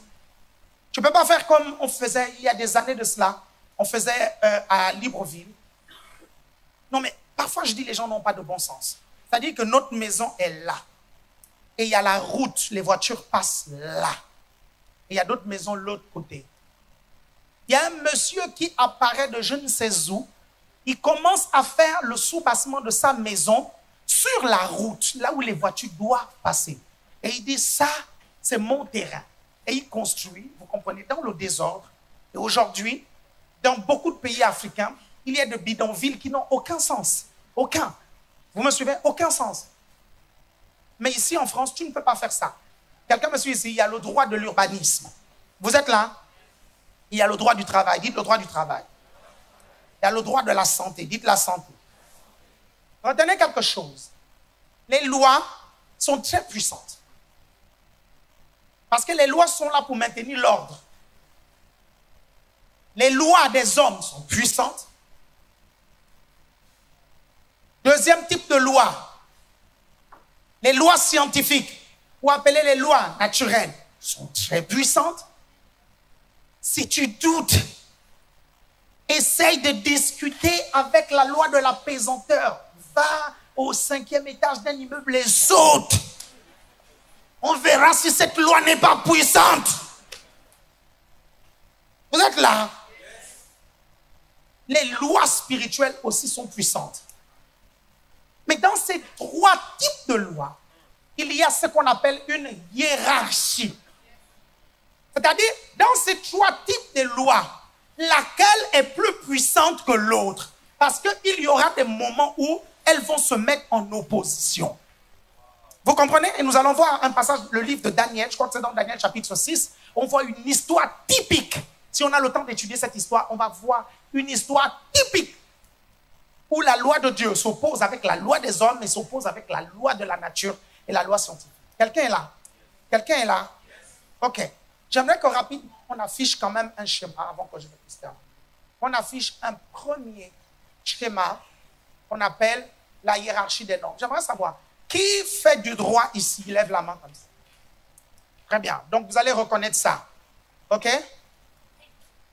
Tu ne peux pas faire comme on faisait il y a des années de cela. On faisait à Libreville. Non, mais parfois, je dis les gens n'ont pas de bon sens. C'est-à-dire que notre maison est là. Et il y a la route, les voitures passent là. Et il y a d'autres maisons de l'autre côté. Il y a un monsieur qui apparaît de je ne sais où. Il commence à faire le soubassement de sa maison sur la route, là où les voitures doivent passer. Et il dit, ça, c'est mon terrain. Et il construit, vous comprenez, dans le désordre. Et aujourd'hui, dans beaucoup de pays africains, il y a des bidonvilles qui n'ont aucun sens. Aucun. Vous me suivez? Aucun sens. Mais ici en France, tu ne peux pas faire ça. Quelqu'un me suit ici, il y a le droit de l'urbanisme. Vous êtes là? Il y a le droit du travail. Dites le droit du travail. Il y a le droit de la santé. Dites la santé. Retenez quelque chose. Les lois sont très puissantes. Parce que les lois sont là pour maintenir l'ordre. Les lois des hommes sont puissantes. Deuxième type de loi, les lois scientifiques, ou appelées les lois naturelles, sont très puissantes. Si tu doutes, essaye de discuter avec la loi de la pesanteur. Va au 5e étage d'un immeuble et saute. On verra si cette loi n'est pas puissante. Vous êtes là? Les lois spirituelles aussi sont puissantes. Mais dans ces 3 types de lois, il y a ce qu'on appelle une hiérarchie. C'est-à-dire, dans ces 3 types de lois, laquelle est plus puissante que l'autre? Parce qu'il y aura des moments où elles vont se mettre en opposition. Vous comprenez? Et nous allons voir un passage, le livre de Daniel, je crois que c'est dans Daniel chapitre 6, on voit une histoire typique. Si on a le temps d'étudier cette histoire, on va voir une histoire typique où la loi de Dieu s'oppose avec la loi des hommes et s'oppose avec la loi de la nature et la loi scientifique. Quelqu'un est là? Quelqu'un est là? Ok. J'aimerais que rapidement, on affiche quand même un schéma avant que je me puisse terminer. On affiche un premier schéma qu'on appelle la hiérarchie des normes. J'aimerais savoir, qui fait du droit ici? Lève la main comme ça. Très bien. Donc, vous allez reconnaître ça. OK?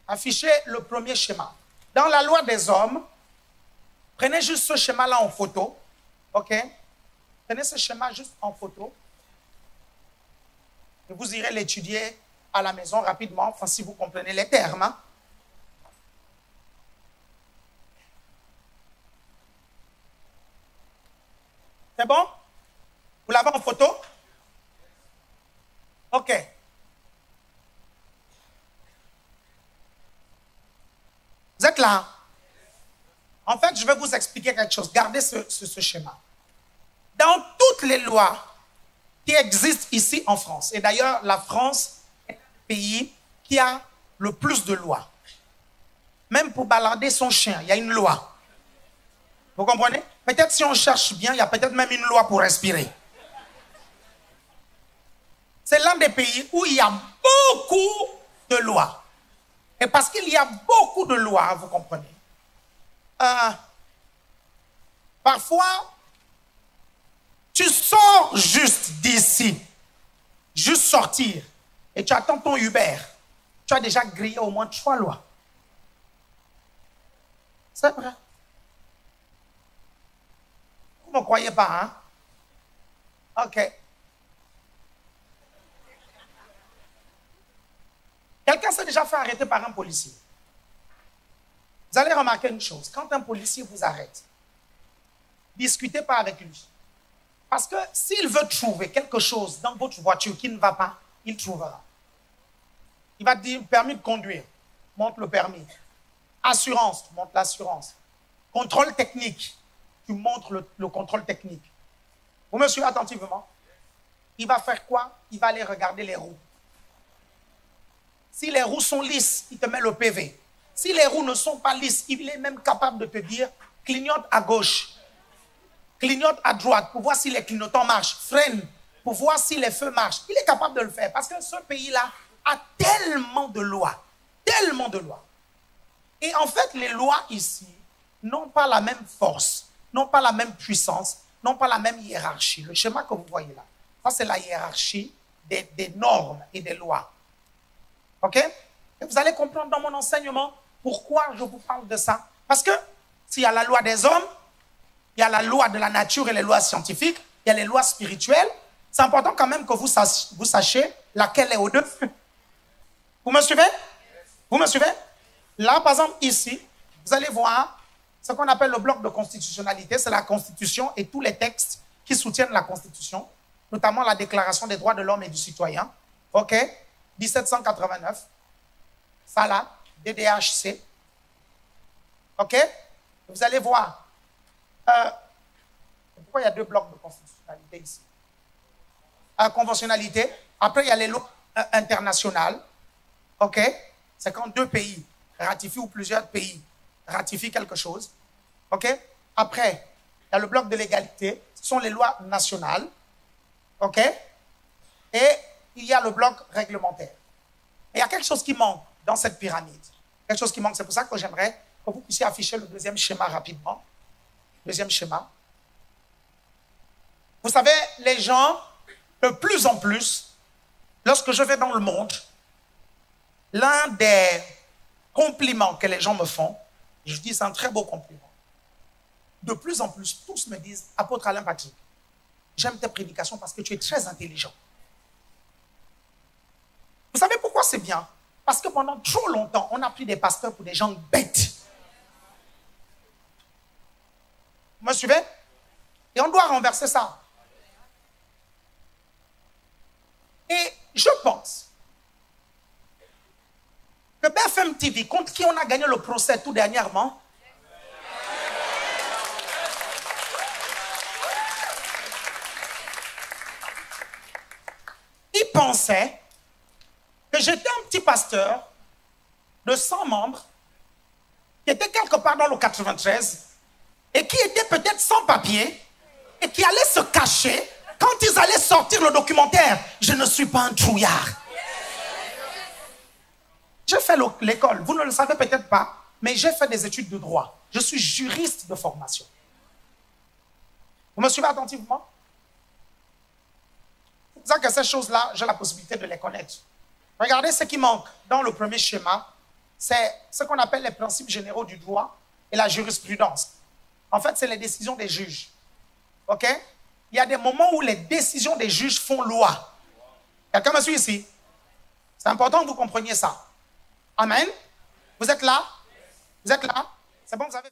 Affichez le premier schéma. Dans la loi des hommes, prenez juste ce schéma-là en photo. OK? Prenez ce schéma juste en photo. Et vous irez l'étudier à la maison rapidement, enfin, si vous comprenez les termes. Hein? C'est bon? Vous l'avez en photo? OK. Vous êtes là? En fait, je vais vous expliquer quelque chose. Gardez ce schéma. Dans toutes les lois qui existent ici en France, et d'ailleurs, la France est le pays qui a le plus de lois. même pour balader son chien, il y a une loi. Vous comprenez? Peut-être si on cherche bien, il y a peut-être même une loi pour respirer. C'est l'un des pays où il y a beaucoup de lois. Et parce qu'il y a beaucoup de lois, vous comprenez, parfois, tu sors juste d'ici, juste sortir, et tu attends ton Uber. Tu as déjà grillé au moins 3 lois. C'est vrai. Vous ne me croyez pas, hein? Ok. Quelqu'un s'est déjà fait arrêter par un policier. Vous allez remarquer une chose. Quand un policier vous arrête, discutez pas avec lui. Parce que s'il veut trouver quelque chose dans votre voiture qui ne va pas, il trouvera. Il va te dire permis de conduire, montre le permis. Assurance, tu montres l'assurance. Contrôle technique, tu montres le contrôle technique. Vous me suivez attentivement? Il va faire quoi? Il va aller regarder les roues. Si les roues sont lisses, il te met le PV. Si les roues ne sont pas lisses, il est même capable de te dire clignote à gauche, clignote à droite pour voir si les clignotants marchent, freine pour voir si les feux marchent. Il est capable de le faire parce que ce pays-là a tellement de lois, tellement de lois. Et en fait, les lois ici n'ont pas la même force, n'ont pas la même puissance, n'ont pas la même hiérarchie. Le schéma que vous voyez là, ça c'est la hiérarchie des normes et des lois. Ok? Et vous allez comprendre dans mon enseignement pourquoi je vous parle de ça. Parce que s'il y a la loi des hommes, il y a la loi de la nature et les lois scientifiques, il y a les lois spirituelles. C'est important quand même que vous sachiez laquelle est au-dessus. Vous me suivez? Vous me suivez? Là, par exemple, ici, vous allez voir ce qu'on appelle le bloc de constitutionnalité. C'est la Constitution et tous les textes qui soutiennent la Constitution, notamment la Déclaration des droits de l'homme et du citoyen. OK? 1789. Ça là, DDHC. OK? Vous allez voir. Pourquoi il y a 2 blocs de constitutionnalité ici? Conventionnalité. Après, il y a les lois internationales. OK? C'est quand 2 pays ratifient ou plusieurs pays ratifient quelque chose. OK? Après, il y a le bloc de l'égalité. Ce sont les lois nationales. OK? Et il y a le bloc réglementaire. Et il y a quelque chose qui manque dans cette pyramide. Quelque chose qui manque. C'est pour ça que j'aimerais que vous puissiez afficher le deuxième schéma rapidement. Deuxième schéma. Vous savez, les gens, de plus en plus, lorsque je vais dans le monde, l'un des compliments que les gens me font, je dis c'est un très beau compliment. De plus en plus, tous me disent, apôtre Alain Patrick, j'aime tes prédications parce que tu es très intelligent. Vous savez pourquoi c'est bien? Parce que pendant trop longtemps, on a pris des pasteurs pour des gens bêtes. Vous me suivez? Et on doit renverser ça. Et je pense que BFM TV, contre qui on a gagné le procès tout dernièrement, il pensait que j'étais un petit pasteur de 100 membres qui était quelque part dans le 93 et qui était peut-être sans papier et qui allait se cacher quand ils allaient sortir le documentaire. Je ne suis pas un trouillard. J'ai fait l'école, vous ne le savez peut-être pas, mais j'ai fait des études de droit. Je suis juriste de formation. Vous me suivez attentivement? C'est pour ça que ces choses-là, j'ai la possibilité de les connaître. Regardez ce qui manque dans le premier schéma, c'est ce qu'on appelle les principes généraux du droit et la jurisprudence. En fait, c'est les décisions des juges. OK? Il y a des moments où les décisions des juges font loi. Quelqu'un me suit ici? C'est important que vous compreniez ça. Amen. Vous êtes là? Vous êtes là? C'est bon, vous avez...